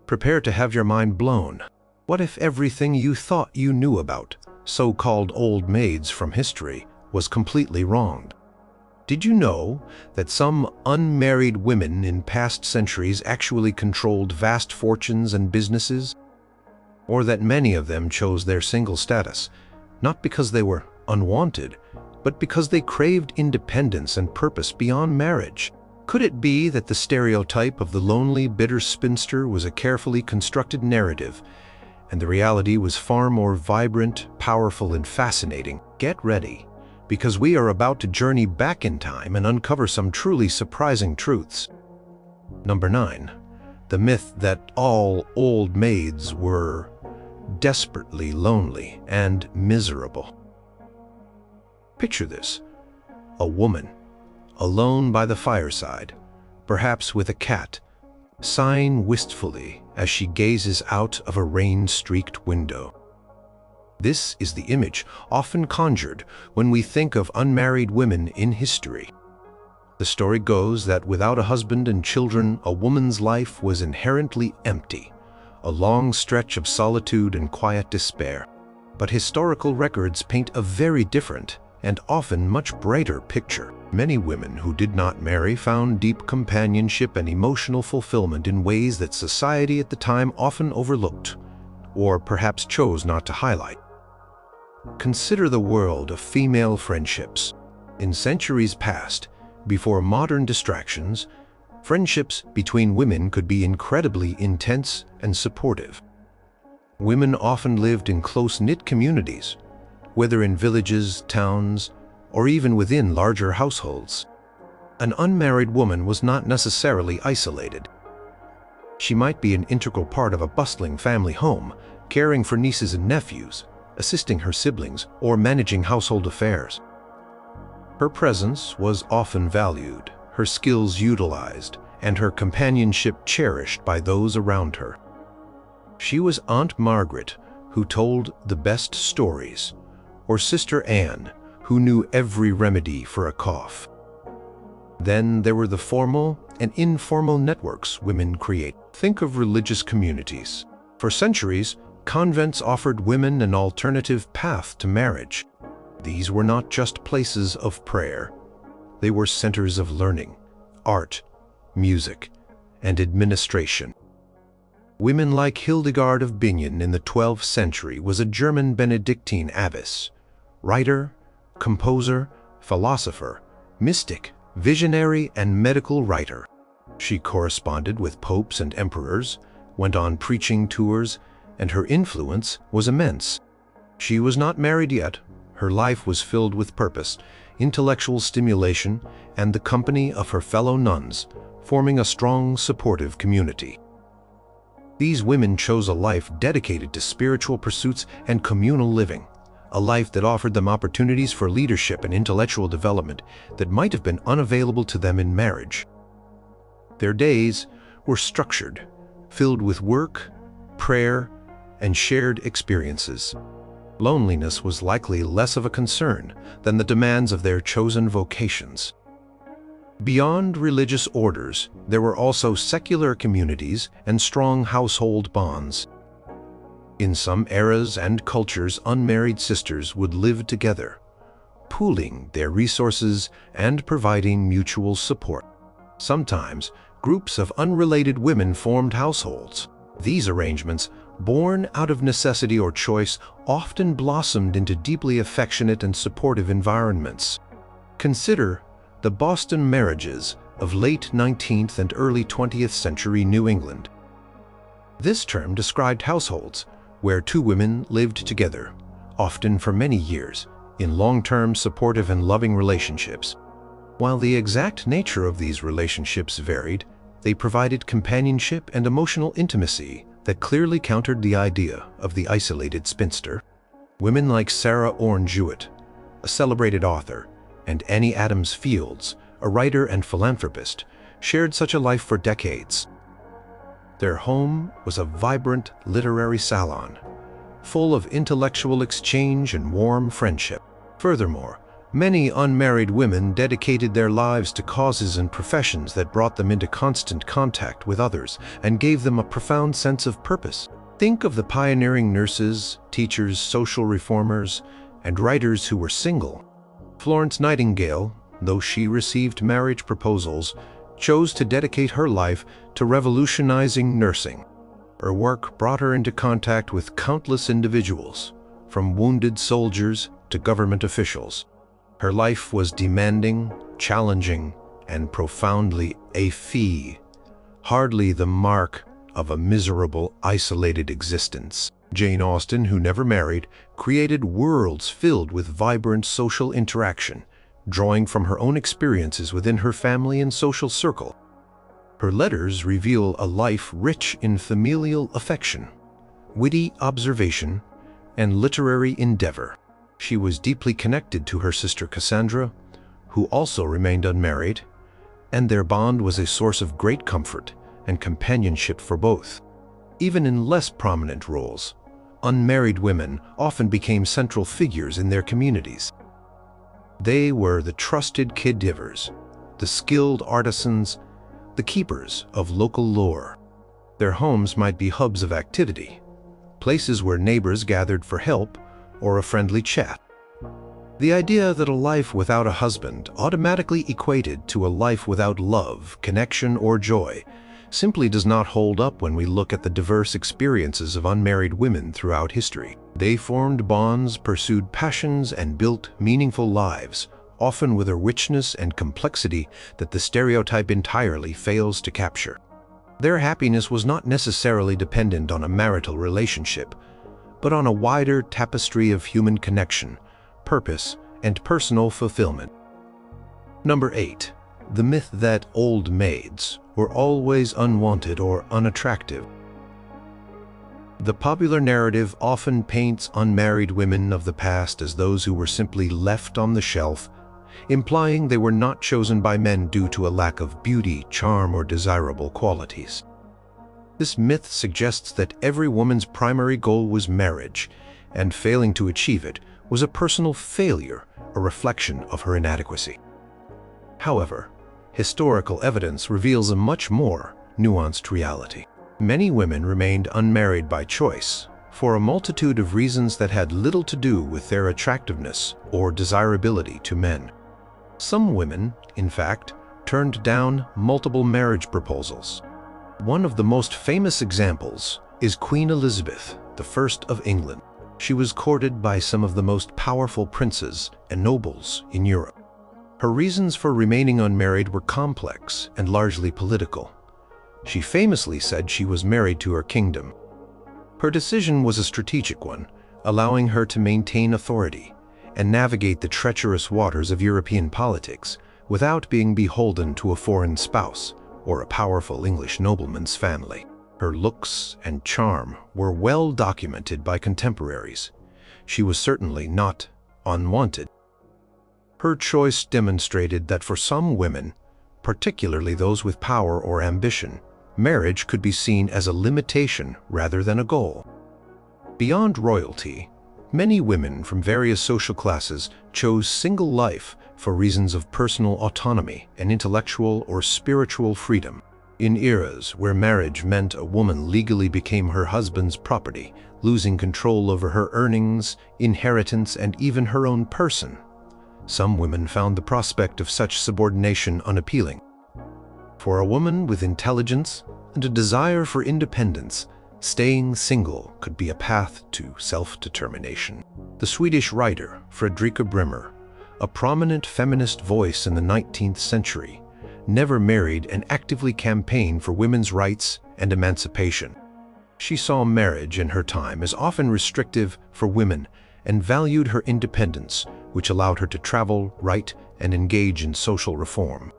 Prepare to have your mind blown. What if everything you thought you knew about so-called old maids from history was completely wrong? Did you know that some unmarried women in past centuries actually controlled vast fortunes and businesses? Or that many of them chose their single status, not because they were unwanted, but because they craved independence and purpose beyond marriage? Could it be that the stereotype of the lonely, bitter spinster was a carefully constructed narrative, and the reality was far more vibrant, powerful, and fascinating? Get ready, because we are about to journey back in time and uncover some truly surprising truths. Number 9. The myth that all old maids were desperately lonely and miserable. Picture this: a woman, alone by the fireside, perhaps with a cat, sighing wistfully as she gazes out of a rain-streaked window. This is the image often conjured when we think of unmarried women in history. The story goes that without a husband and children, a woman's life was inherently empty, a long stretch of solitude and quiet despair. But historical records paint a very different and often much brighter picture. Many women who did not marry found deep companionship and emotional fulfillment in ways that society at the time often overlooked, or perhaps chose not to highlight. Consider the world of female friendships. In centuries past, before modern distractions, friendships between women could be incredibly intense and supportive. Women often lived in close-knit communities, whether in villages, towns, or even within larger households. An unmarried woman was not necessarily isolated. She might be an integral part of a bustling family home, caring for nieces and nephews, assisting her siblings, or managing household affairs. Her presence was often valued, her skills utilized, and her companionship cherished by those around her. She was Aunt Margaret, who told the best stories, or Sister Anne, who knew every remedy for a cough. Then there were the formal and informal networks women create. Think of religious communities. For centuries, convents offered women an alternative path to marriage. These were not just places of prayer. They were centers of learning, art, music, and administration. Women like Hildegard of Bingen in the 12th century was a German Benedictine abbess, writer, composer, philosopher, mystic, visionary, and medical writer. She corresponded with popes and emperors, went on preaching tours, and her influence was immense. She was not married yet. Her life was filled with purpose, intellectual stimulation, and the company of her fellow nuns, forming a strong, supportive community. These women chose a life dedicated to spiritual pursuits and communal living, a life that offered them opportunities for leadership and intellectual development that might have been unavailable to them in marriage. Their days were structured, filled with work, prayer, and shared experiences. Loneliness was likely less of a concern than the demands of their chosen vocations. Beyond religious orders, there were also secular communities and strong household bonds. In some eras and cultures, unmarried sisters would live together, pooling their resources and providing mutual support. Sometimes, groups of unrelated women formed households. These arrangements, born out of necessity or choice, often blossomed into deeply affectionate and supportive environments. Consider the Boston marriages of late 19th and early 20th century New England. This term described households where two women lived together, often for many years, in long-term supportive and loving relationships. While the exact nature of these relationships varied, they provided companionship and emotional intimacy that clearly countered the idea of the isolated spinster. Women like Sarah Orne Jewett, a celebrated author, and Annie Adams Fields, a writer and philanthropist, shared such a life for decades. Their home was a vibrant literary salon, full of intellectual exchange and warm friendship. Furthermore, Many unmarried women dedicated their lives to causes and professions that brought them into constant contact with others and gave them a profound sense of purpose. Think of the pioneering nurses, teachers, social reformers, and writers who were single. Florence Nightingale, though she received marriage proposals, chose to dedicate her life to revolutionizing nursing. Her work brought her into contact with countless individuals, from wounded soldiers to government officials. Her life was demanding, challenging, and profoundly a fee, hardly the mark of a miserable, isolated existence. Jane Austen, who never married, created worlds filled with vibrant social interaction, drawing from her own experiences within her family and social circle. Her letters reveal a life rich in familial affection, witty observation, and literary endeavor. She was deeply connected to her sister Cassandra, who also remained unmarried, and their bond was a source of great comfort and companionship for both. Even in less prominent roles, unmarried women often became central figures in their communities. They were the trusted caregivers, the skilled artisans, the keepers of local lore. Their homes might be hubs of activity, places where neighbors gathered for help or a friendly chat. The idea that a life without a husband automatically equated to a life without love, connection, or joy simply does not hold up when we look at the diverse experiences of unmarried women throughout history. They formed bonds, pursued passions, and built meaningful lives, often with a richness and complexity that the stereotype entirely fails to capture. Their happiness was not necessarily dependent on a marital relationship, but on a wider tapestry of human connection, purpose, and personal fulfillment. Number 8. The myth that old maids were always unwanted or unattractive. The popular narrative often paints unmarried women of the past as those who were simply left on the shelf, implying they were not chosen by men due to a lack of beauty, charm, or desirable qualities. This myth suggests that every woman's primary goal was marriage, and failing to achieve it was a personal failure, a reflection of her inadequacy. However, historical evidence reveals a much more nuanced reality. Many women remained unmarried by choice, for a multitude of reasons that had little to do with their attractiveness or desirability to men. Some women, in fact, turned down multiple marriage proposals. One of the most famous examples is Queen Elizabeth I of England. She was courted by some of the most powerful princes and nobles in Europe. Her reasons for remaining unmarried were complex and largely political. She famously said she was married to her kingdom. Her decision was a strategic one, allowing her to maintain authority and navigate the treacherous waters of European politics without being beholden to a foreign spouse or a powerful English nobleman's family. Her looks and charm were well documented by contemporaries. She was certainly not unwanted. Her choice demonstrated that for some women, particularly those with power or ambition, marriage could be seen as a limitation rather than a goal. Beyond royalty, many women from various social classes chose single life for reasons of personal autonomy and intellectual or spiritual freedom. In eras where marriage meant a woman legally became her husband's property, losing control over her earnings, inheritance, and even her own person, some women found the prospect of such subordination unappealing. For a woman with intelligence and a desire for independence, staying single could be a path to self-determination. The Swedish writer Fredrika Bremer, a prominent feminist voice in the 19th century, never married and actively campaigned for women's rights and emancipation. She saw marriage in her time as often restrictive for women and valued her independence, which allowed her to travel, write, and engage in social reform.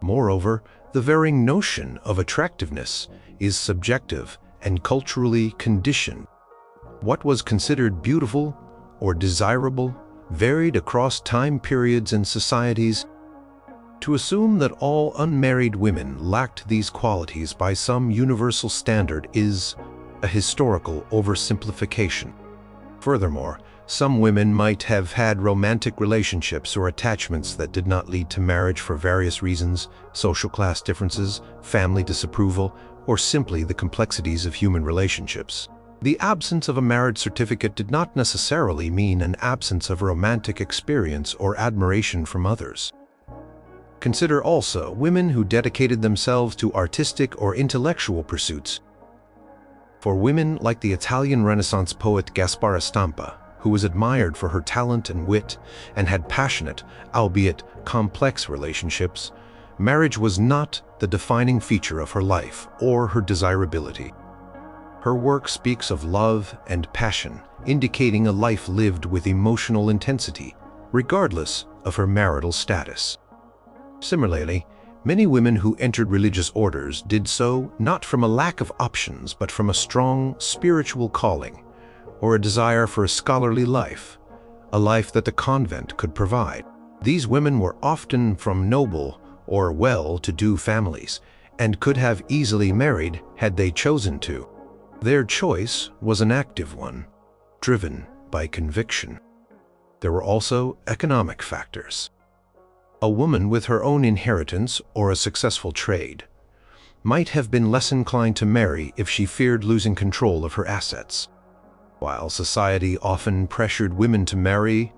Moreover, the very notion of attractiveness is subjective and culturally conditioned. What was considered beautiful or desirable varied across time periods and societies. To assume that all unmarried women lacked these qualities by some universal standard is a historical oversimplification. Furthermore, Some women might have had romantic relationships or attachments that did not lead to marriage for various reasons: social class differences, family disapproval, or simply the complexities of human relationships. The absence of a marriage certificate did not necessarily mean an absence of romantic experience or admiration from others. Consider also women who dedicated themselves to artistic or intellectual pursuits. For women like the Italian Renaissance poet Gaspara Stampa, who was admired for her talent and wit and had passionate, albeit complex relationships, marriage was not the defining feature of her life or her desirability. Her work speaks of love and passion, indicating a life lived with emotional intensity, regardless of her marital status. Similarly, many women who entered religious orders did so not from a lack of options, but from a strong spiritual calling, or a desire for a scholarly life, a life that the convent could provide. These women were often from noble or well-to-do families, and could have easily married had they chosen to. Their choice was an active one, driven by conviction. There were also economic factors. A woman with her own inheritance or a successful trade might have been less inclined to marry if she feared losing control of her assets. While society often pressured women to marry,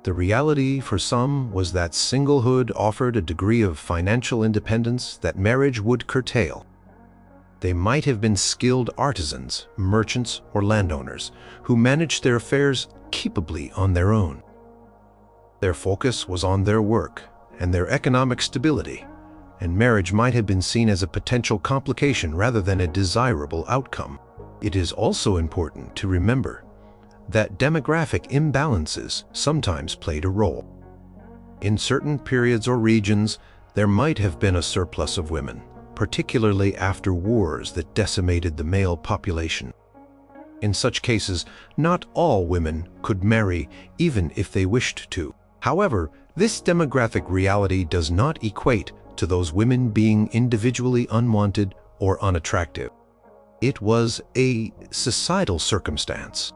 the reality for some was that singlehood offered a degree of financial independence that marriage would curtail. They might have been skilled artisans, merchants, or landowners who managed their affairs capably on their own. Their focus was on their work and their economic stability, and marriage might have been seen as a potential complication rather than a desirable outcome. It is also important to remember that demographic imbalances sometimes played a role. In certain periods or regions, there might have been a surplus of women, particularly after wars that decimated the male population. In such cases, not all women could marry even if they wished to. However, this demographic reality does not equate to those women being individually unwanted or unattractive. It was a societal circumstance.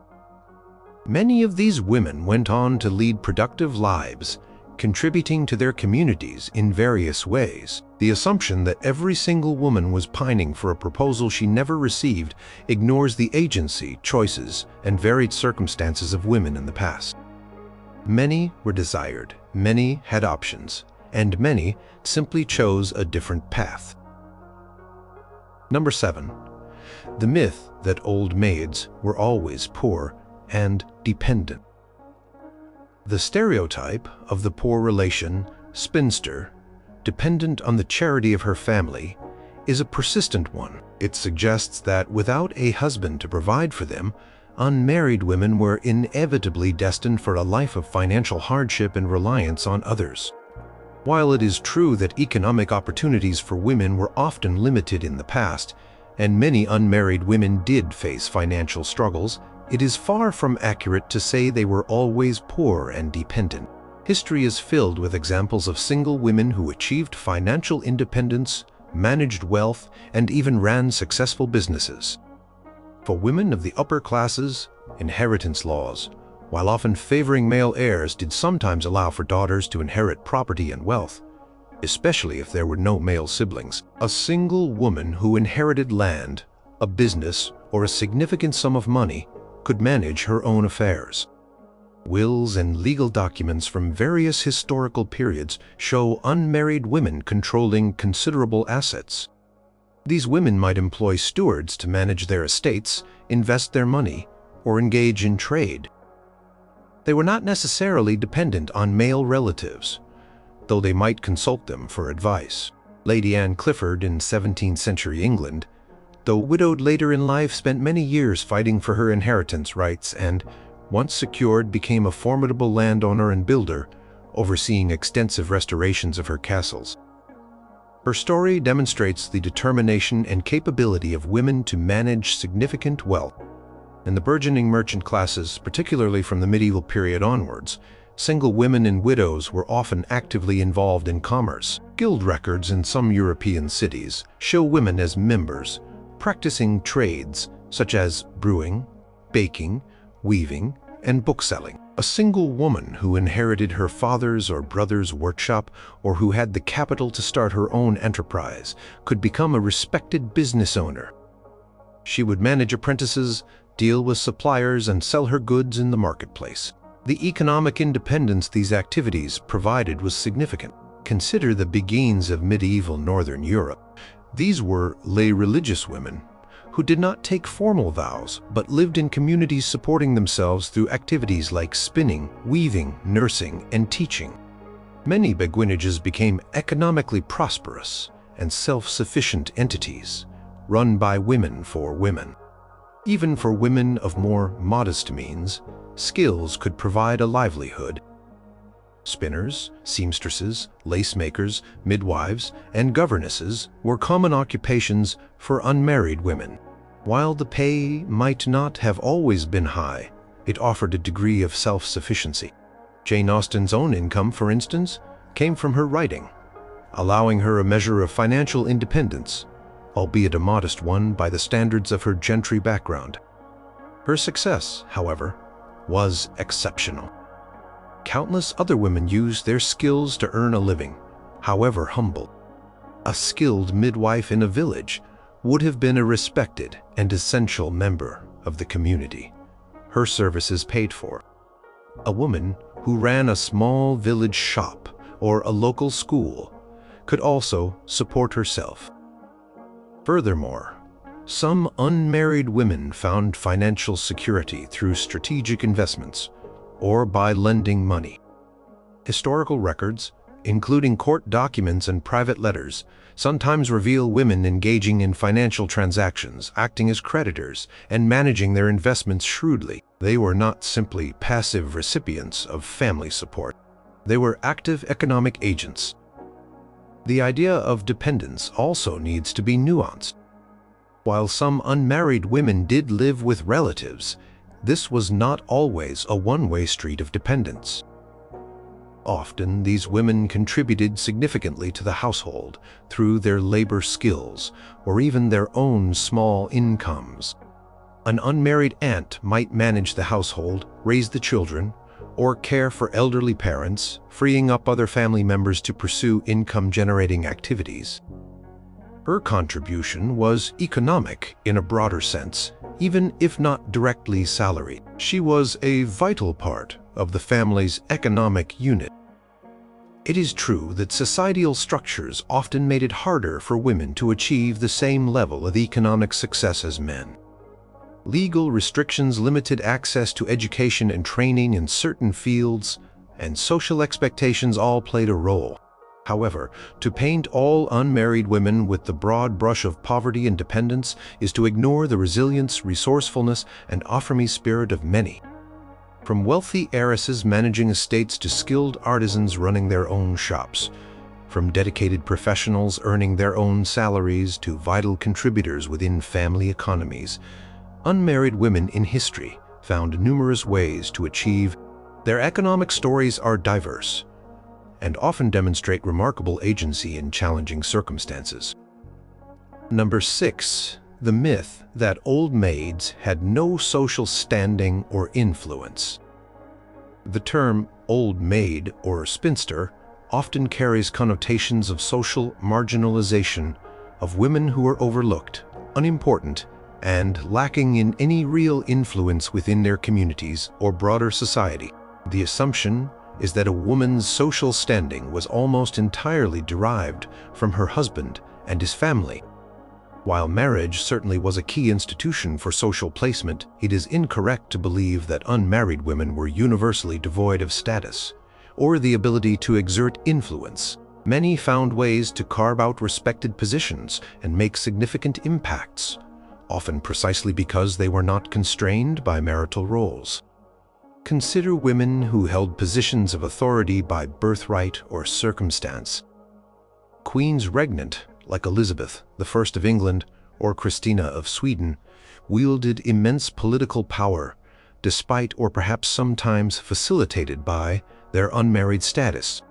Many of these women went on to lead productive lives, contributing to their communities in various ways. The assumption that every single woman was pining for a proposal she never received ignores the agency, choices, and varied circumstances of women in the past. Many were desired, many had options, and many simply chose a different path. Number 7. The myth that old maids were always poor and dependent. The stereotype of the poor relation, spinster, dependent on the charity of her family, is a persistent one. It suggests that without a husband to provide for them, unmarried women were inevitably destined for a life of financial hardship and reliance on others. While it is true that economic opportunities for women were often limited in the past, and many unmarried women did face financial struggles, it is far from accurate to say they were always poor and dependent. History is filled with examples of single women who achieved financial independence, managed wealth, and even ran successful businesses. For women of the upper classes, inheritance laws, while often favoring male heirs, did sometimes allow for daughters to inherit property and wealth, especially if there were no male siblings. A single woman who inherited land, a business, or a significant sum of money could manage her own affairs. Wills and legal documents from various historical periods show unmarried women controlling considerable assets. These women might employ stewards to manage their estates, invest their money, or engage in trade. They were not necessarily dependent on male relatives, though they might consult them for advice. Lady Anne Clifford in 17th century England, though widowed later in life, spent many years fighting for her inheritance rights and, once secured, became a formidable landowner and builder, overseeing extensive restorations of her castles. Her story demonstrates the determination and capability of women to manage significant wealth. In the burgeoning merchant classes, particularly from the medieval period onwards, single women and widows were often actively involved in commerce. Guild records in some European cities show women as members, practicing trades such as brewing, baking, weaving, and bookselling. A single woman who inherited her father's or brother's workshop or who had the capital to start her own enterprise could become a respected business owner. She would manage apprentices, deal with suppliers, and sell her goods in the marketplace. The economic independence these activities provided was significant. Consider the beguines of medieval Northern Europe. These were lay religious women who did not take formal vows but lived in communities supporting themselves through activities like spinning, weaving, nursing, and teaching. Many beguinages became economically prosperous and self-sufficient entities, run by women for women. Even for women of more modest means, skills could provide a livelihood. Spinners, seamstresses, lace makers, midwives, and governesses were common occupations for unmarried women. While the pay might not have always been high, it offered a degree of self-sufficiency. Jane Austen's own income, for instance, came from her writing, allowing her a measure of financial independence, albeit a modest one by the standards of her gentry background. Her success, however, was exceptional. Countless other women used their skills to earn a living, however humble. A skilled midwife in a village would have been a respected and essential member of the community, her services paid for. A woman who ran a small village shop or a local school could also support herself. Furthermore, some unmarried women found financial security through strategic investments or by lending money. Historical records, including court documents and private letters, sometimes reveal women engaging in financial transactions, acting as creditors, and managing their investments shrewdly. They were not simply passive recipients of family support. They were active economic agents. The idea of dependence also needs to be nuanced. While some unmarried women did live with relatives, this was not always a one-way street of dependence. Often, these women contributed significantly to the household through their labor skills or even their own small incomes. An unmarried aunt might manage the household, raise the children, or care for elderly parents, freeing up other family members to pursue income-generating activities. Her contribution was economic in a broader sense, even if not directly salaried. She was a vital part of the family's economic unit. It is true that societal structures often made it harder for women to achieve the same level of economic success as men. Legal restrictions limited access to education and training in certain fields, and social expectations all played a role. However, to paint all unmarried women with the broad brush of poverty and dependence is to ignore the resilience, resourcefulness, and autonomy spirit of many. From wealthy heiresses managing estates to skilled artisans running their own shops, from dedicated professionals earning their own salaries to vital contributors within family economies, unmarried women in history found numerous ways to achieve. Their economic stories are diverse and often demonstrate remarkable agency in challenging circumstances. Number 6. The myth that old maids had no social standing or influence. The term old maid or spinster often carries connotations of social marginalization of women who are overlooked, unimportant, and lacking in any real influence within their communities or broader society. The assumption is that a woman's social standing was almost entirely derived from her husband and his family. While marriage certainly was a key institution for social placement, it is incorrect to believe that unmarried women were universally devoid of status or the ability to exert influence. Many found ways to carve out respected positions and make significant impacts, often precisely because they were not constrained by marital roles. Consider women who held positions of authority by birthright or circumstance. Queens regnant, like Elizabeth I of England or Christina of Sweden, wielded immense political power, despite or perhaps sometimes facilitated by their unmarried status.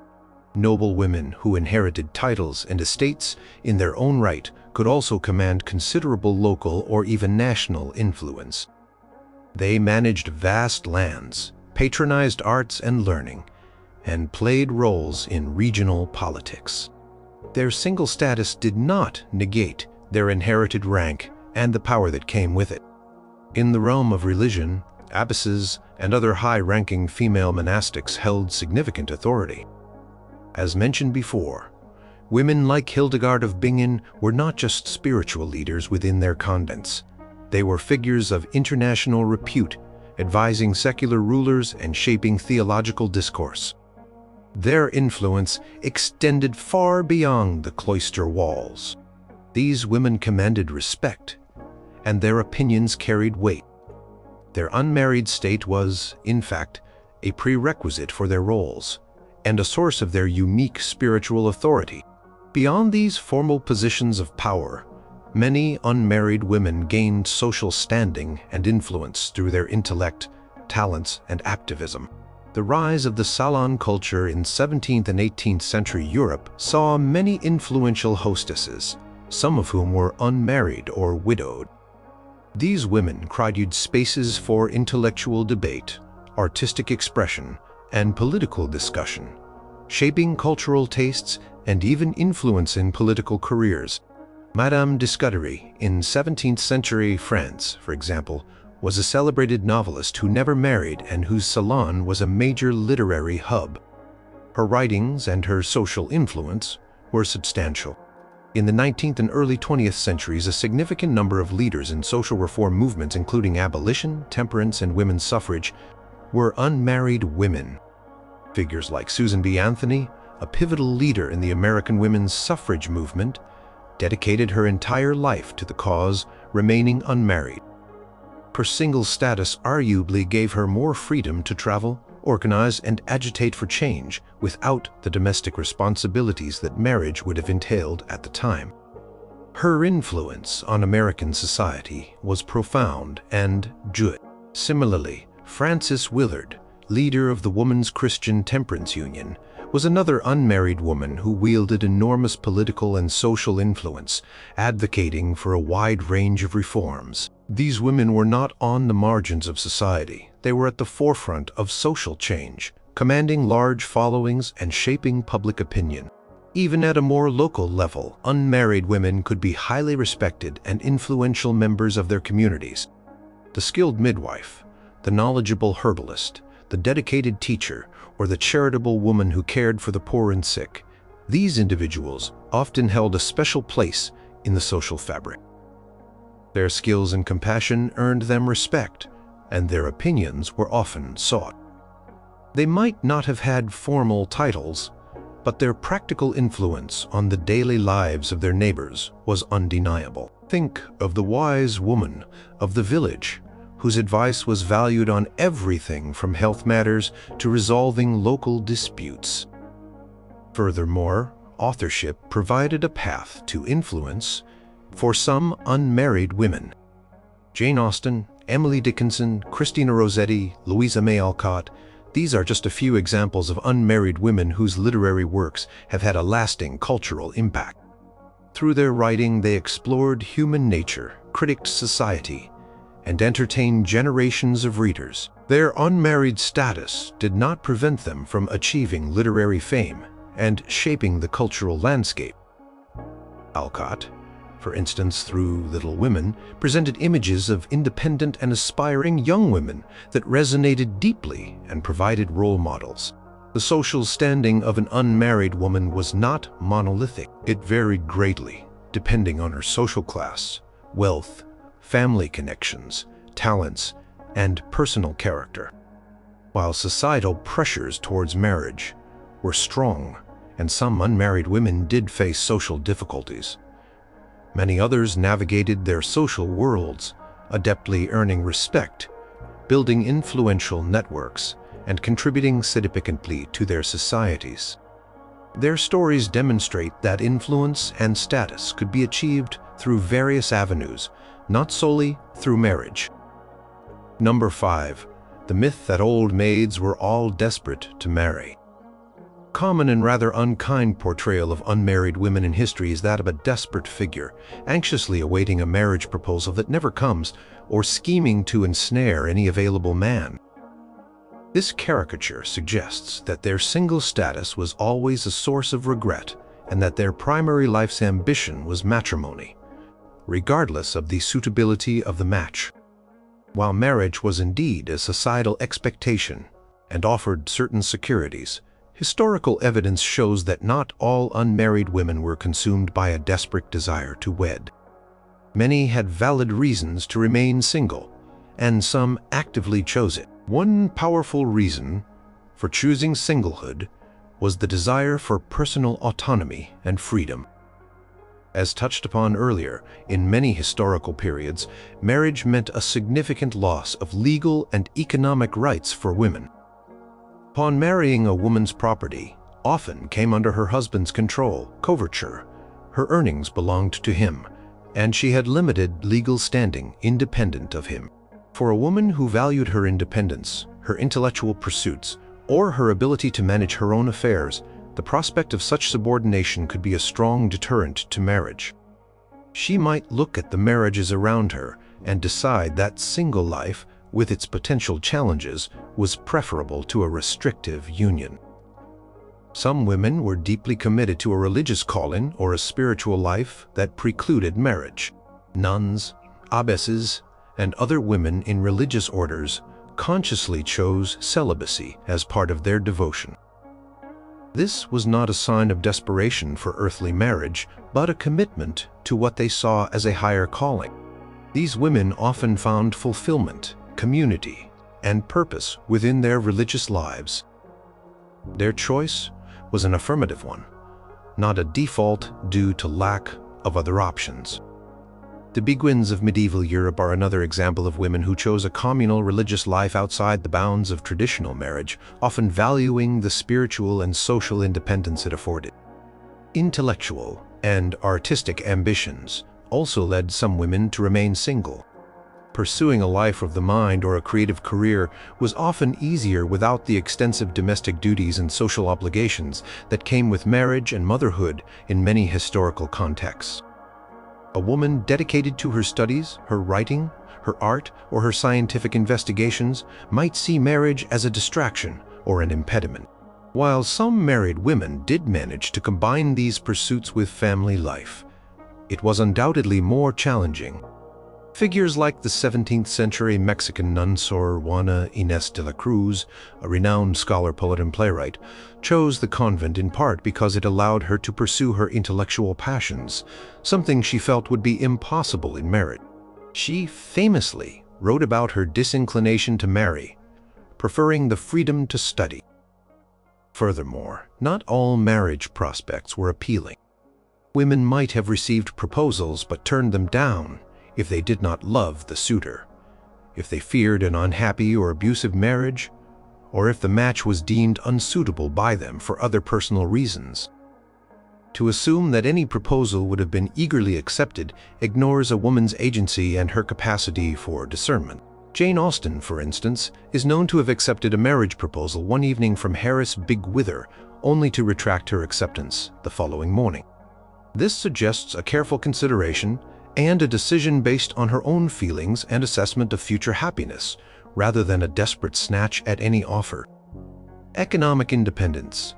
Noble women who inherited titles and estates in their own right could also command considerable local or even national influence. They managed vast lands, patronized arts and learning, and played roles in regional politics. Their single status did not negate their inherited rank and the power that came with it. In the realm of religion, abbesses and other high-ranking female monastics held significant authority. As mentioned before, women like Hildegard of Bingen were not just spiritual leaders within their convents. They were figures of international repute, advising secular rulers and shaping theological discourse. Their influence extended far beyond the cloister walls. These women commanded respect, and their opinions carried weight. Their unmarried state was, in fact, a prerequisite for their roles, and a source of their unique spiritual authority. Beyond these formal positions of power, many unmarried women gained social standing and influence through their intellect, talents, and activism. The rise of the salon culture in 17th and 18th century Europe saw many influential hostesses, some of whom were unmarried or widowed. These women created spaces for intellectual debate, artistic expression, and political discussion, shaping cultural tastes and even influencing political careers. Madame de Scudéry in 17th century France, for example, was a celebrated novelist who never married and whose salon was a major literary hub. Her writings and her social influence were substantial. In the 19th and early 20th centuries, a significant number of leaders in social reform movements, including abolition, temperance, and women's suffrage, were unmarried women. Figures like Susan B. Anthony, a pivotal leader in the American women's suffrage movement, dedicated her entire life to the cause, remaining unmarried. Her single status arguably gave her more freedom to travel, organize, and agitate for change without the domestic responsibilities that marriage would have entailed at the time. Her influence on American society was profound and just. Similarly, Frances Willard, leader of the Women's Christian Temperance Union, was another unmarried woman who wielded enormous political and social influence, advocating for a wide range of reforms. These women were not on the margins of society. They were at the forefront of social change, commanding large followings and shaping public opinion. Even at a more local level, unmarried women could be highly respected and influential members of their communities. The skilled midwife, the knowledgeable herbalist, the dedicated teacher, or the charitable woman who cared for the poor and sick, these individuals often held a special place in the social fabric. Their skills and compassion earned them respect, and their opinions were often sought. They might not have had formal titles, but their practical influence on the daily lives of their neighbors was undeniable. Think of the wise woman of the village, whose advice was valued on everything from health matters to resolving local disputes. Furthermore, authorship provided a path to influence for some unmarried women. Jane Austen, Emily Dickinson, Christina Rossetti, Louisa May Alcott, these are just a few examples of unmarried women whose literary works have had a lasting cultural impact. Through their writing, they explored human nature, critiqued society, and entertained generations of readers. Their unmarried status did not prevent them from achieving literary fame and shaping the cultural landscape. Alcott, for instance, through Little Women, presented images of independent and aspiring young women that resonated deeply and provided role models. The social standing of an unmarried woman was not monolithic. It varied greatly, depending on her social class, wealth, family connections, talents, and personal character. While societal pressures towards marriage were strong, and some unmarried women did face social difficulties, many others navigated their social worlds, adeptly earning respect, building influential networks, and contributing significantly to their societies. Their stories demonstrate that influence and status could be achieved through various avenues, not solely through marriage. Number 5. The myth that old maids were all desperate to marry. Common and rather unkind portrayal of unmarried women in history is that of a desperate figure, anxiously awaiting a marriage proposal that never comes, or scheming to ensnare any available man. This caricature suggests that their single status was always a source of regret, and that their primary life's ambition was matrimony, regardless of the suitability of the match. While marriage was indeed a societal expectation and offered certain securities, historical evidence shows that not all unmarried women were consumed by a desperate desire to wed. Many had valid reasons to remain single, and some actively chose it. One powerful reason for choosing singlehood was the desire for personal autonomy and freedom. As touched upon earlier, in many historical periods, marriage meant a significant loss of legal and economic rights for women. Upon marrying, a woman's property often came under her husband's control, coverture. Her earnings belonged to him, and she had limited legal standing independent of him. For a woman who valued her independence, her intellectual pursuits, or her ability to manage her own affairs, the prospect of such subordination could be a strong deterrent to marriage. She might look at the marriages around her and decide that single life, with its potential challenges, was preferable to a restrictive union. Some women were deeply committed to a religious calling or a spiritual life that precluded marriage. Nuns, abbesses, and other women in religious orders consciously chose celibacy as part of their devotion. This was not a sign of desperation for earthly marriage, but a commitment to what they saw as a higher calling. These women often found fulfillment, community, and purpose within their religious lives. Their choice was an affirmative one, not a default due to lack of other options. The Beguines of medieval Europe are another example of women who chose a communal religious life outside the bounds of traditional marriage, often valuing the spiritual and social independence it afforded. Intellectual and artistic ambitions also led some women to remain single. Pursuing a life of the mind or a creative career was often easier without the extensive domestic duties and social obligations that came with marriage and motherhood in many historical contexts. A woman dedicated to her studies, her writing, her art, or her scientific investigations might see marriage as a distraction or an impediment. While some married women did manage to combine these pursuits with family life, it was undoubtedly more challenging. Figures like the 17th century Mexican nun Sor Juana Inés de la Cruz, a renowned scholar, poet, and playwright, chose the convent in part because it allowed her to pursue her intellectual passions, something she felt would be impossible in marriage. She famously wrote about her disinclination to marry, preferring the freedom to study. Furthermore, not all marriage prospects were appealing. Women might have received proposals but turned them down if they did not love the suitor, if they feared an unhappy or abusive marriage, or if the match was deemed unsuitable by them for other personal reasons. To assume that any proposal would have been eagerly accepted ignores a woman's agency and her capacity for discernment. Jane Austen, for instance, is known to have accepted a marriage proposal one evening from Harris Bigwither, only to retract her acceptance the following morning. This suggests a careful consideration and a decision based on her own feelings and assessment of future happiness, rather than a desperate snatch at any offer. Economic independence,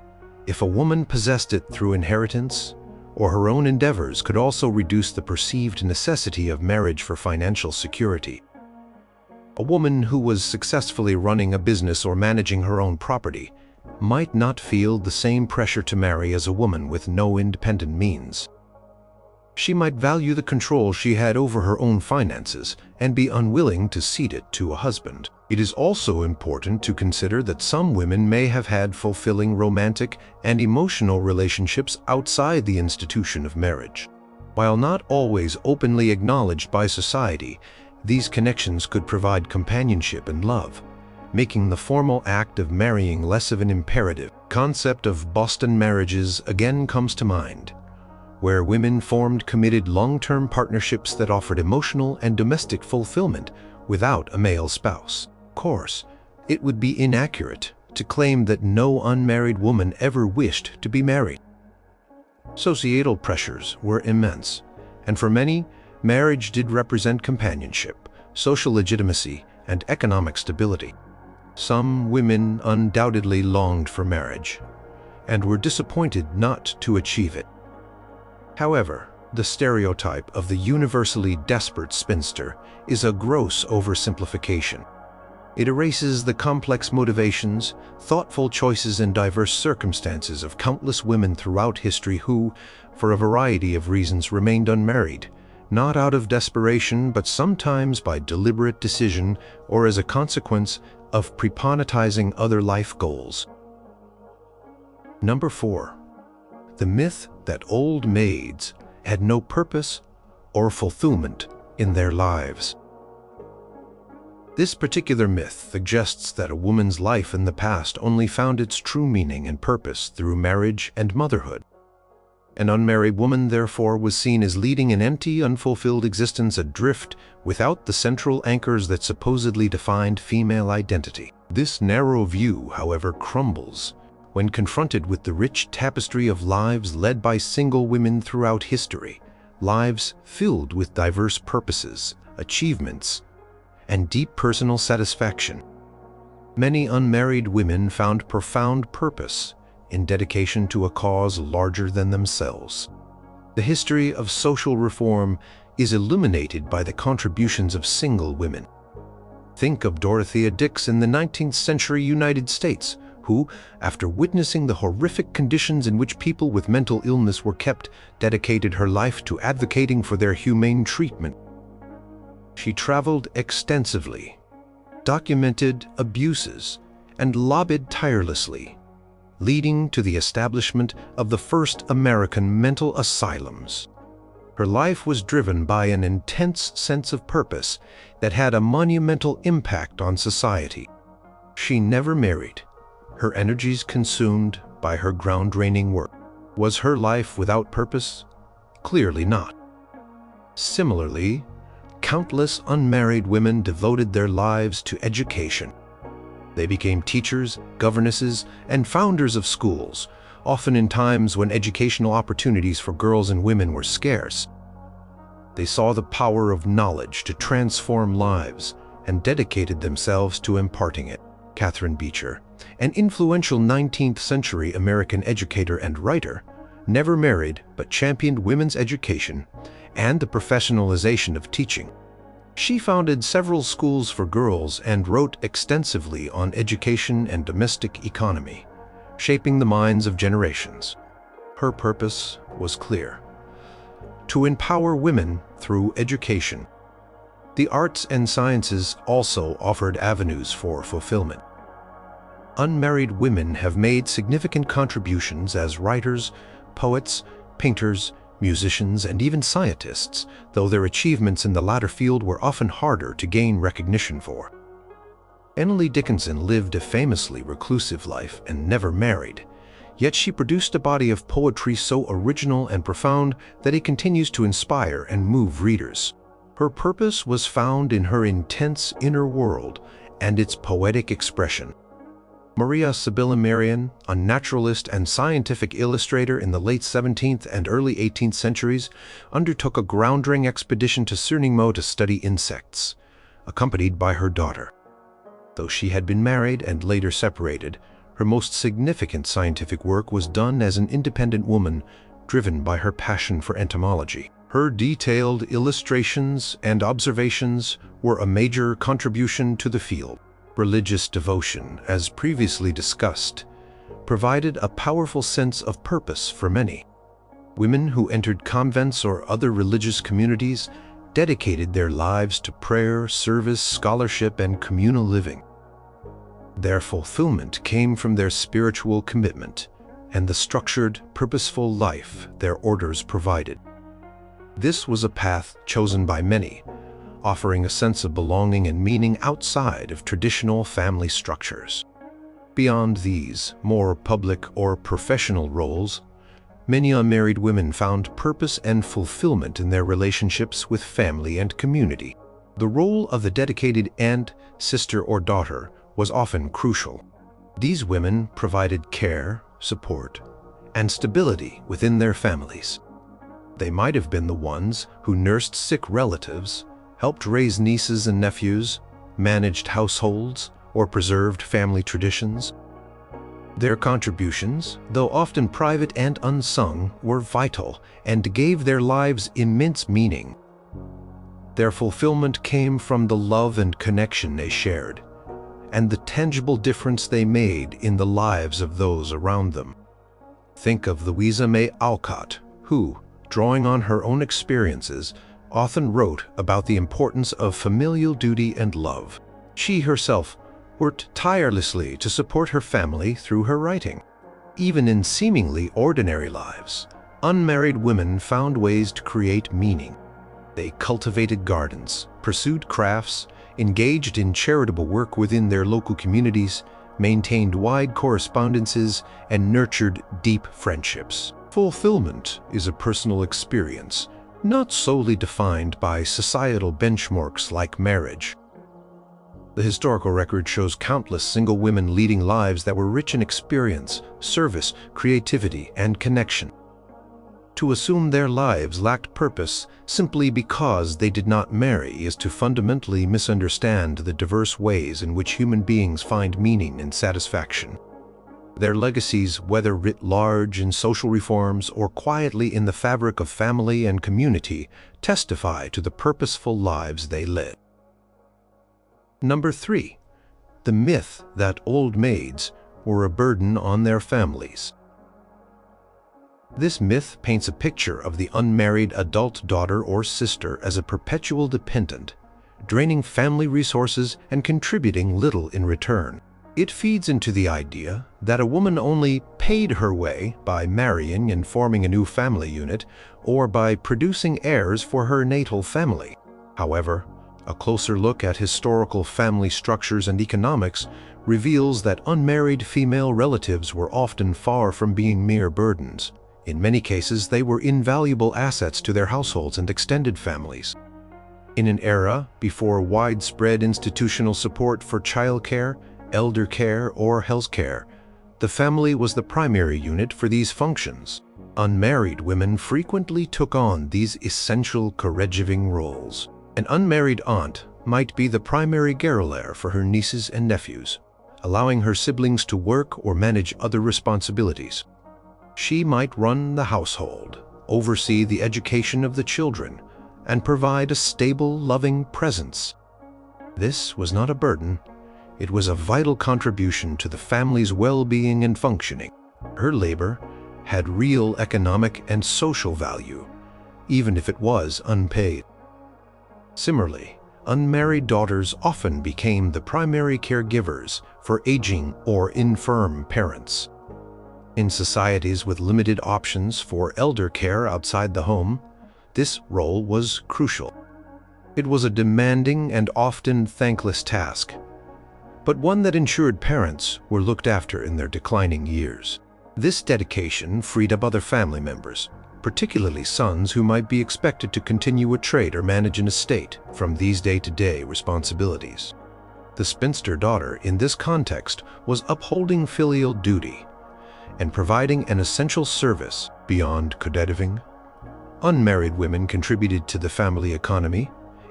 if a woman possessed it through inheritance or her own endeavors, could also reduce the perceived necessity of marriage for financial security. A woman who was successfully running a business or managing her own property might not feel the same pressure to marry as a woman with no independent means. She might value the control she had over her own finances and be unwilling to cede it to a husband. It is also important to consider that some women may have had fulfilling romantic and emotional relationships outside the institution of marriage. While not always openly acknowledged by society, these connections could provide companionship and love, making the formal act of marrying less of an imperative. The concept of Boston marriages again comes to mind, where women formed committed long-term partnerships that offered emotional and domestic fulfillment without a male spouse. Of course, it would be inaccurate to claim that no unmarried woman ever wished to be married. Societal pressures were immense, and for many, marriage did represent companionship, social legitimacy, and economic stability. Some women undoubtedly longed for marriage, and were disappointed not to achieve it. However, the stereotype of the universally desperate spinster is a gross oversimplification. It erases the complex motivations, thoughtful choices, and diverse circumstances of countless women throughout history who, for a variety of reasons, remained unmarried, not out of desperation, but sometimes by deliberate decision or as a consequence of preponetizing other life goals. Number 4. The myth that old maids had no purpose or fulfillment in their lives. This particular myth suggests that a woman's life in the past only found its true meaning and purpose through marriage and motherhood. An unmarried woman, therefore, was seen as leading an empty, unfulfilled existence adrift without the central anchors that supposedly defined female identity. This narrow view, however, crumbles when confronted with the rich tapestry of lives led by single women throughout history, lives filled with diverse purposes, achievements, and deep personal satisfaction. Many unmarried women found profound purpose in dedication to a cause larger than themselves. The history of social reform is illuminated by the contributions of single women. Think of Dorothea Dix in the 19th century United States, who, after witnessing the horrific conditions in which people with mental illness were kept, dedicated her life to advocating for their humane treatment. She traveled extensively, documented abuses, and lobbied tirelessly, leading to the establishment of the first American mental asylums. Her life was driven by an intense sense of purpose that had a monumental impact on society. She never married, her energies consumed by her ground-draining work. Was her life without purpose? Clearly not. Similarly, countless unmarried women devoted their lives to education. They became teachers, governesses, and founders of schools, often in times when educational opportunities for girls and women were scarce. They saw the power of knowledge to transform lives and dedicated themselves to imparting it. Catherine Beecher, an influential 19th century American educator and writer, never married but championed women's education and the professionalization of teaching. She founded several schools for girls and wrote extensively on education and domestic economy, shaping the minds of generations. Her purpose was clear: to empower women through education. The arts and sciences also offered avenues for fulfillment. Unmarried women have made significant contributions as writers, poets, painters, musicians, and even scientists, though their achievements in the latter field were often harder to gain recognition for. Emily Dickinson lived a famously reclusive life and never married, yet she produced a body of poetry so original and profound that it continues to inspire and move readers. Her purpose was found in her intense inner world and its poetic expression. Maria Sibylla Merian, a naturalist and scientific illustrator in the late 17th and early 18th centuries, undertook a groundbreaking expedition to Suriname to study insects, accompanied by her daughter. Though she had been married and later separated, her most significant scientific work was done as an independent woman, driven by her passion for entomology. Her detailed illustrations and observations were a major contribution to the field. Religious devotion, as previously discussed, provided a powerful sense of purpose for many. Women who entered convents or other religious communities dedicated their lives to prayer, service, scholarship, and communal living. Their fulfillment came from their spiritual commitment and the structured, purposeful life their orders provided. This was a path chosen by many, offering a sense of belonging and meaning outside of traditional family structures. Beyond these more public or professional roles, many unmarried women found purpose and fulfillment in their relationships with family and community. The role of the dedicated aunt, sister, or daughter was often crucial. These women provided care, support, and stability within their families. They might have been the ones who nursed sick relatives, helped raise nieces and nephews, managed households, or preserved family traditions. Their contributions, though often private and unsung, were vital and gave their lives immense meaning. Their fulfillment came from the love and connection they shared, and the tangible difference they made in the lives of those around them. Think of Louisa May Alcott, who, drawing on her own experiences, often wrote about the importance of familial duty and love. She herself worked tirelessly to support her family through her writing. Even in seemingly ordinary lives, unmarried women found ways to create meaning. They cultivated gardens, pursued crafts, engaged in charitable work within their local communities, maintained wide correspondences, and nurtured deep friendships. Fulfillment is a personal experience, not solely defined by societal benchmarks like marriage. The historical record shows countless single women leading lives that were rich in experience, service, creativity, and connection. To assume their lives lacked purpose simply because they did not marry is to fundamentally misunderstand the diverse ways in which human beings find meaning and satisfaction. Their legacies, whether writ large in social reforms or quietly in the fabric of family and community, testify to the purposeful lives they led. Number 3. The myth that old maids were a burden on their families. This myth paints a picture of the unmarried adult daughter or sister as a perpetual dependent, draining family resources and contributing little in return. It feeds into the idea that a woman only paid her way by marrying and forming a new family unit or by producing heirs for her natal family. However, a closer look at historical family structures and economics reveals that unmarried female relatives were often far from being mere burdens. In many cases, they were invaluable assets to their households and extended families. In an era before widespread institutional support for childcare, elder care, or health care, the family was the primary unit for these functions. Unmarried women frequently took on these essential caregiving roles. An unmarried aunt might be the primary garrulaire for her nieces and nephews, allowing her siblings to work or manage other responsibilities. She might run the household, oversee the education of the children, and provide a stable, loving presence. This was not a burden. It was a vital contribution to the family's well-being and functioning. Her labor had real economic and social value, even if it was unpaid. Similarly, unmarried daughters often became the primary caregivers for aging or infirm parents. In societies with limited options for elder care outside the home, this role was crucial. It was a demanding and often thankless task, but one that ensured parents were looked after in their declining years. This dedication freed up other family members, particularly sons who might be expected to continue a trade or manage an estate, from these day-to-day responsibilities. The spinster daughter in this context was upholding filial duty and providing an essential service beyond caregiving. Unmarried women contributed to the family economy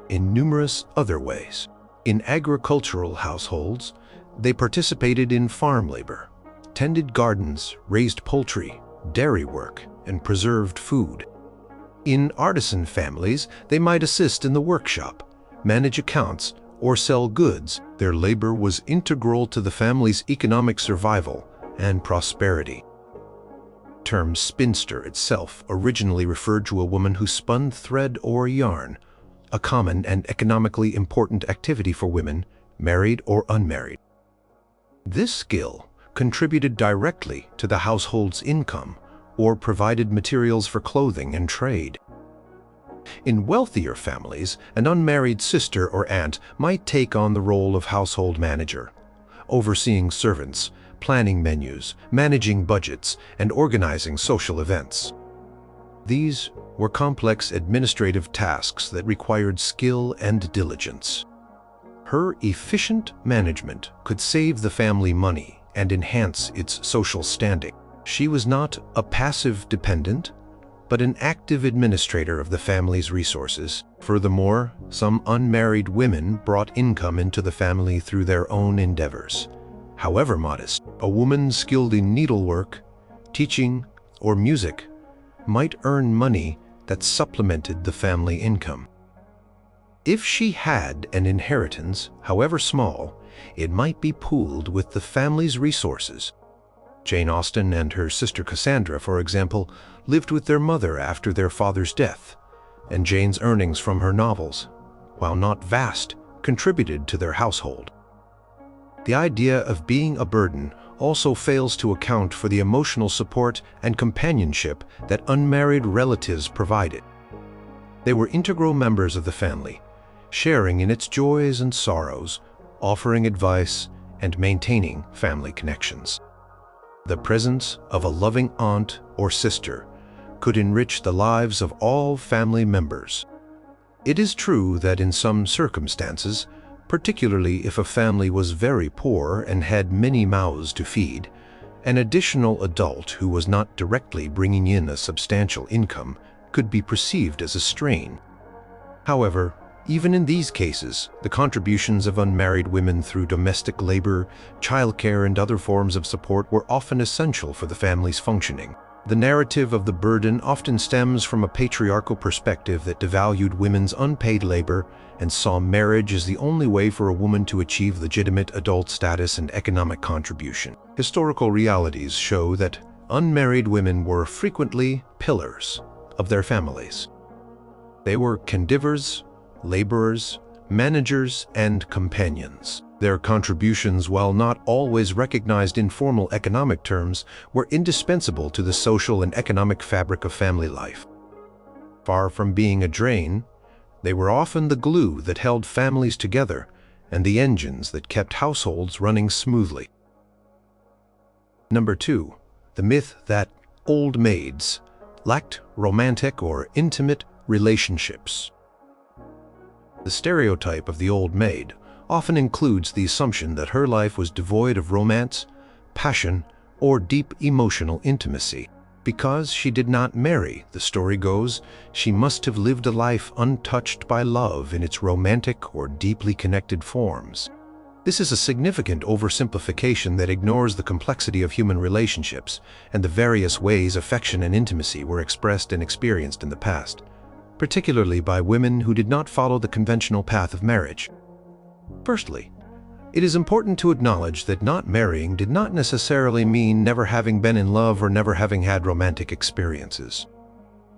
in numerous other ways. In agricultural households, they participated in farm labor, tended gardens, raised poultry, dairy work, and preserved food. In artisan families, they might assist in the workshop, manage accounts, or sell goods. Their labor was integral to the family's economic survival and prosperity. The term spinster itself originally referred to a woman who spun thread or yarn, a common and economically important activity for women, married or unmarried. This skill contributed directly to the household's income or provided materials for clothing and trade. In wealthier families, an unmarried sister or aunt might take on the role of household manager, overseeing servants, planning menus, managing budgets, and organizing social events. These were complex administrative tasks that required skill and diligence. Her efficient management could save the family money and enhance its social standing. She was not a passive dependent, but an active administrator of the family's resources. Furthermore, some unmarried women brought income into the family through their own endeavors. However modest, a woman skilled in needlework, teaching, or music might earn money that supplemented the family income. If she had an inheritance, however small, it might be pooled with the family's resources. Jane Austen and her sister Cassandra, for example, lived with their mother after their father's death, and Jane's earnings from her novels, while not vast, contributed to their household. The idea of being a burden also fails to account for the emotional support and companionship that unmarried relatives provided. They were integral members of the family, sharing in its joys and sorrows, offering advice, and maintaining family connections. The presence of a loving aunt or sister could enrich the lives of all family members. It is true that in some circumstances, particularly if a family was very poor and had many mouths to feed, an additional adult who was not directly bringing in a substantial income could be perceived as a strain. However, even in these cases, the contributions of unmarried women through domestic labor, childcare, and other forms of support were often essential for the family's functioning. The narrative of the burden often stems from a patriarchal perspective that devalued women's unpaid labor and saw marriage as the only way for a woman to achieve legitimate adult status and economic contribution. Historical realities show that unmarried women were frequently pillars of their families. They were caregivers, laborers, managers, and companions. Their contributions, while not always recognized in formal economic terms, were indispensable to the social and economic fabric of family life. Far from being a drain, they were often the glue that held families together and the engines that kept households running smoothly. Number 2, the myth that old maids lacked romantic or intimate relationships. The stereotype of the old maid often includes the assumption that her life was devoid of romance, passion, or deep emotional intimacy. Because she did not marry, the story goes, she must have lived a life untouched by love in its romantic or deeply connected forms. This is a significant oversimplification that ignores the complexity of human relationships and the various ways affection and intimacy were expressed and experienced in the past, particularly by women who did not follow the conventional path of marriage. Firstly, it is important to acknowledge that not marrying did not necessarily mean never having been in love or never having had romantic experiences.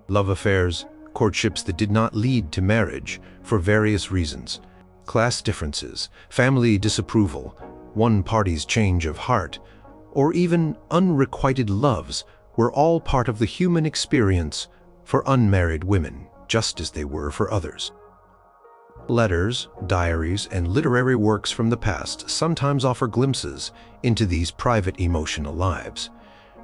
Love affairs, courtships that did not lead to marriage for various reasons, class differences, family disapproval, one party's change of heart, or even unrequited loves were all part of the human experience for unmarried women, just as they were for others. Letters, diaries, and literary works from the past sometimes offer glimpses into these private emotional lives,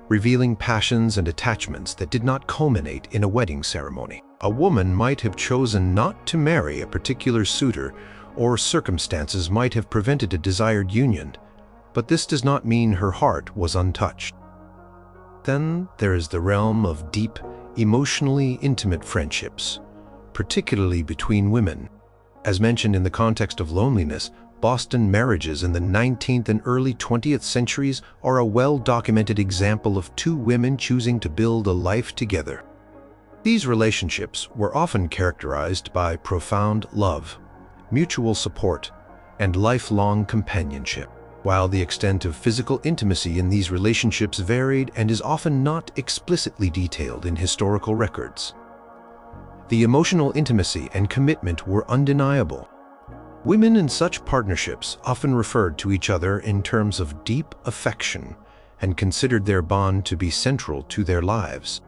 revealing passions and attachments that did not culminate in a wedding ceremony. A woman might have chosen not to marry a particular suitor, or circumstances might have prevented a desired union, but this does not mean her heart was untouched. Then there is the realm of deep, emotionally intimate friendships, particularly between women. As mentioned in the context of loneliness, Boston marriages in the 19th and early 20th centuries are a well-documented example of two women choosing to build a life together. These relationships were often characterized by profound love, mutual support, and lifelong companionship. While the extent of physical intimacy in these relationships varied and is often not explicitly detailed in historical records, the emotional intimacy and commitment were undeniable. Women in such partnerships often referred to each other in terms of deep affection and considered their bond to be central to their lives.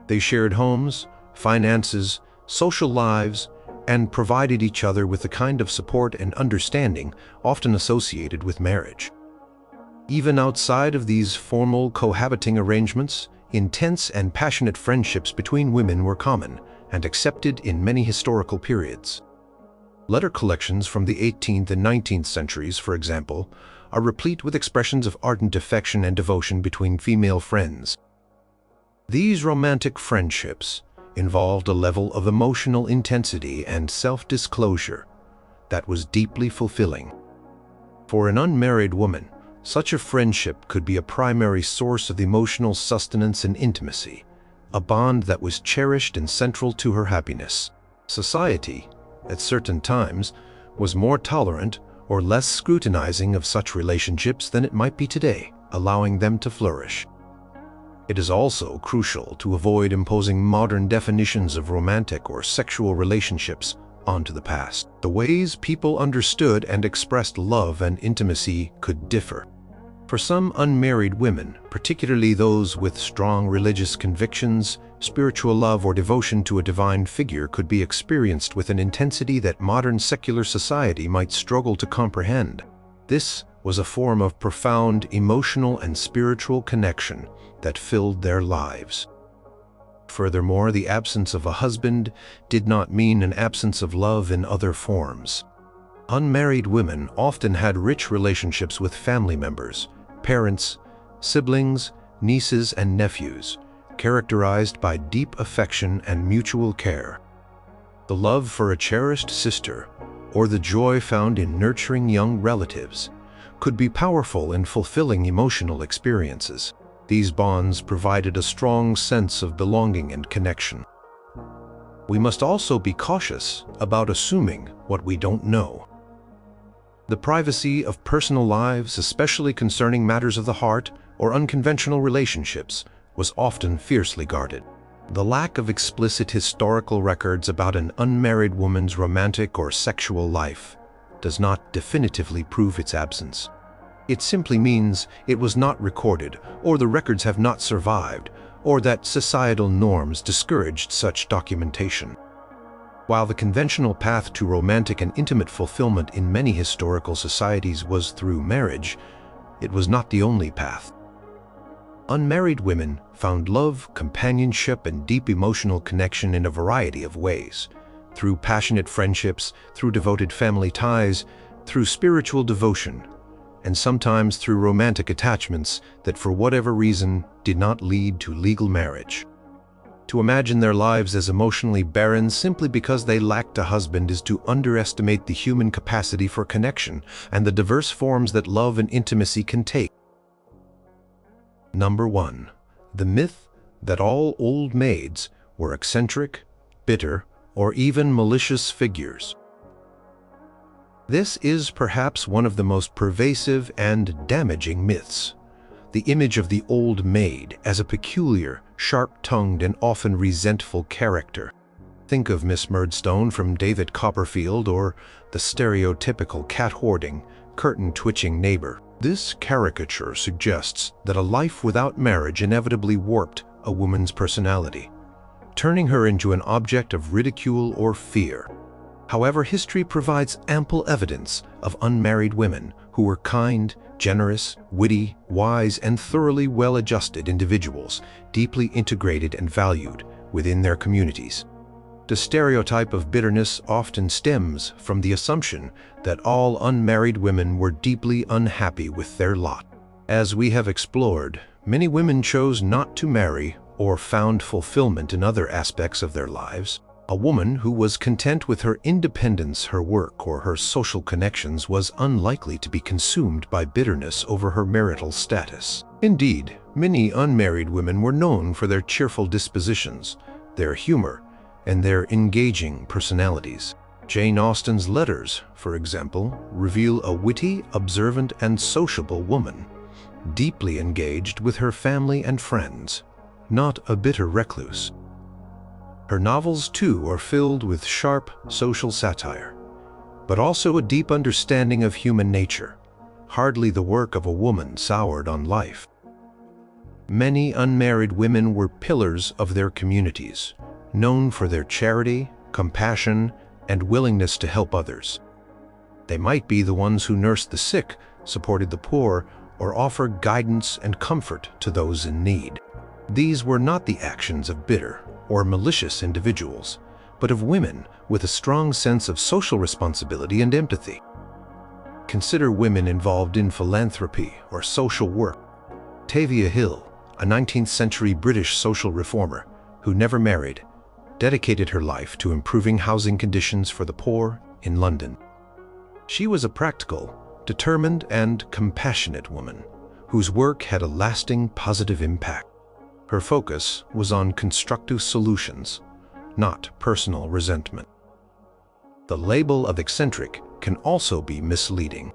They shared homes, finances, social lives, and provided each other with the kind of support and understanding often associated with marriage. Even outside of these formal cohabiting arrangements, intense and passionate friendships between women were common and accepted in many historical periods. Letter collections from the 18th and 19th centuries, for example, are replete with expressions of ardent affection and devotion between female friends. These romantic friendships involved a level of emotional intensity and self-disclosure that was deeply fulfilling. For an unmarried woman, such a friendship could be a primary source of emotional sustenance and intimacy, a bond that was cherished and central to her happiness. Society, at certain times, was more tolerant or less scrutinizing of such relationships than it might be today, allowing them to flourish. It is also crucial to avoid imposing modern definitions of romantic or sexual relationships onto the past. The ways people understood and expressed love and intimacy could differ. For some unmarried women, particularly those with strong religious convictions, spiritual love or devotion to a divine figure could be experienced with an intensity that modern secular society might struggle to comprehend. This was a form of profound emotional and spiritual connection that filled their lives. Furthermore, the absence of a husband did not mean an absence of love in other forms. Unmarried women often had rich relationships with family members, parents, siblings, nieces, and nephews, characterized by deep affection and mutual care. The love for a cherished sister, or the joy found in nurturing young relatives, could be powerful and fulfilling emotional experiences. These bonds provided a strong sense of belonging and connection. We must also be cautious about assuming what we don't know. The privacy of personal lives, especially concerning matters of the heart or unconventional relationships, was often fiercely guarded. The lack of explicit historical records about an unmarried woman's romantic or sexual life does not definitively prove its absence. It simply means it was not recorded, or the records have not survived, or that societal norms discouraged such documentation. While the conventional path to romantic and intimate fulfillment in many historical societies was through marriage, it was not the only path. Unmarried women found love, companionship, and deep emotional connection in a variety of ways, through passionate friendships, through devoted family ties, through spiritual devotion, and sometimes through romantic attachments that for whatever reason did not lead to legal marriage. To imagine their lives as emotionally barren simply because they lacked a husband is to underestimate the human capacity for connection and the diverse forms that love and intimacy can take. Number 1. The myth that all old maids were eccentric, bitter, or even malicious figures. This is perhaps one of the most pervasive and damaging myths. The image of the old maid as a peculiar, sharp-tongued, and often resentful character. Think of Miss Murdstone from David Copperfield, or the stereotypical cat-hoarding, curtain-twitching neighbor. This caricature suggests that a life without marriage inevitably warped a woman's personality, turning her into an object of ridicule or fear. However, history provides ample evidence of unmarried women who were kind, generous, witty, wise, and thoroughly well-adjusted individuals, deeply integrated and valued within their communities. The stereotype of bitterness often stems from the assumption that all unmarried women were deeply unhappy with their lot. As we have explored, many women chose not to marry or found fulfillment in other aspects of their lives. A woman who was content with her independence, her work, or her social connections was unlikely to be consumed by bitterness over her marital status. Indeed, many unmarried women were known for their cheerful dispositions, their humor, and their engaging personalities. Jane Austen's letters, for example, reveal a witty, observant, and sociable woman, deeply engaged with her family and friends, not a bitter recluse. Her novels, too, are filled with sharp social satire, but also a deep understanding of human nature, hardly the work of a woman soured on life. Many unmarried women were pillars of their communities, known for their charity, compassion, and willingness to help others. They might be the ones who nursed the sick, supported the poor, or offered guidance and comfort to those in need. These were not the actions of bitter or malicious individuals, but of women with a strong sense of social responsibility and empathy. Consider women involved in philanthropy or social work. Tavia Hill, a 19th-century British social reformer who never married, dedicated her life to improving housing conditions for the poor in London. She was a practical, determined, and compassionate woman whose work had a lasting positive impact. Her focus was on constructive solutions, not personal resentment. The label of eccentric can also be misleading.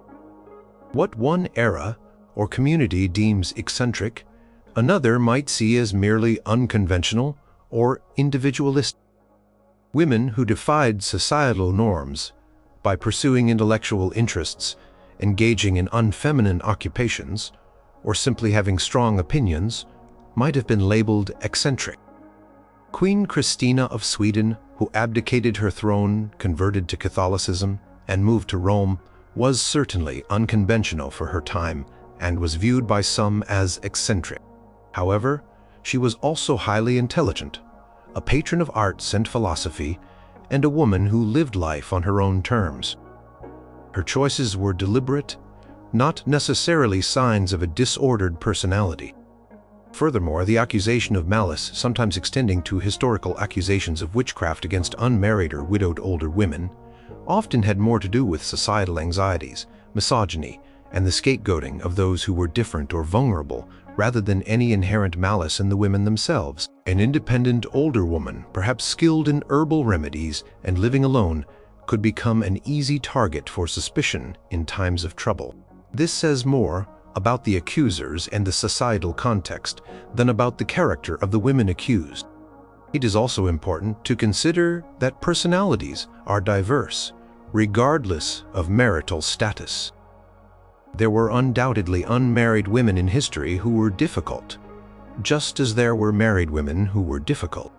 What one era or community deems eccentric, another might see as merely unconventional or individualistic. Women who defied societal norms by pursuing intellectual interests, engaging in unfeminine occupations, or simply having strong opinions might have been labeled eccentric. Queen Christina of Sweden, who abdicated her throne, converted to Catholicism, and moved to Rome, was certainly unconventional for her time and was viewed by some as eccentric. However, she was also highly intelligent, a patron of arts and philosophy, and a woman who lived life on her own terms. Her choices were deliberate, not necessarily signs of a disordered personality. Furthermore, the accusation of malice, sometimes extending to historical accusations of witchcraft against unmarried or widowed older women, often had more to do with societal anxieties, misogyny, and the scapegoating of those who were different or vulnerable, rather than any inherent malice in the women themselves. An independent older woman, perhaps skilled in herbal remedies and living alone, could become an easy target for suspicion in times of trouble. This says more about the accusers and the societal context than about the character of the women accused. It is also important to consider that personalities are diverse, regardless of marital status. There were undoubtedly unmarried women in history who were difficult, just as there were married women who were difficult.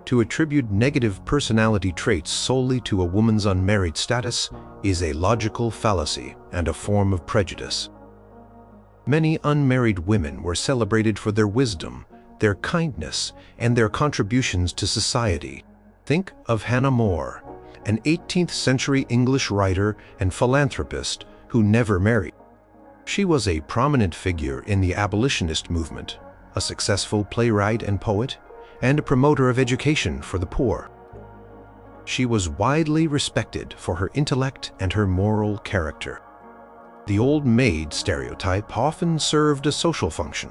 To attribute negative personality traits solely to a woman's unmarried status is a logical fallacy and a form of prejudice. Many unmarried women were celebrated for their wisdom, their kindness, and their contributions to society. Think of Hannah More, an 18th-century English writer and philanthropist who never married. She was a prominent figure in the abolitionist movement, a successful playwright and poet, and a promoter of education for the poor. She was widely respected for her intellect and her moral character. The old maid stereotype often served a social function,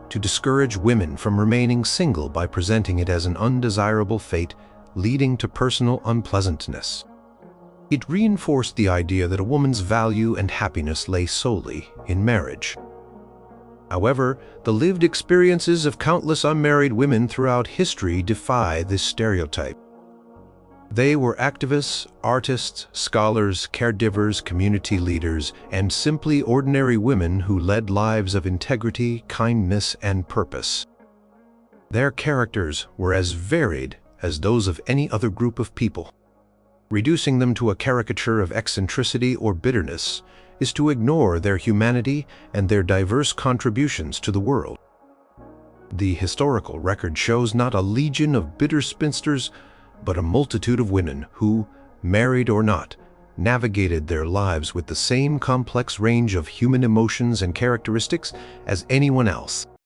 to discourage women from remaining single by presenting it as an undesirable fate leading to personal unpleasantness. It reinforced the idea that a woman's value and happiness lay solely in marriage. However, the lived experiences of countless unmarried women throughout history defy this stereotype. They were activists, artists, scholars, caregivers, community leaders, and simply ordinary women who led lives of integrity, kindness, and purpose. Their characters were as varied as those of any other group of people. Reducing them to a caricature of eccentricity or bitterness is to ignore their humanity and their diverse contributions to the world. The historical record shows not a legion of bitter spinsters, but a multitude of women who, married or not, navigated their lives with the same complex range of human emotions and characteristics as anyone else.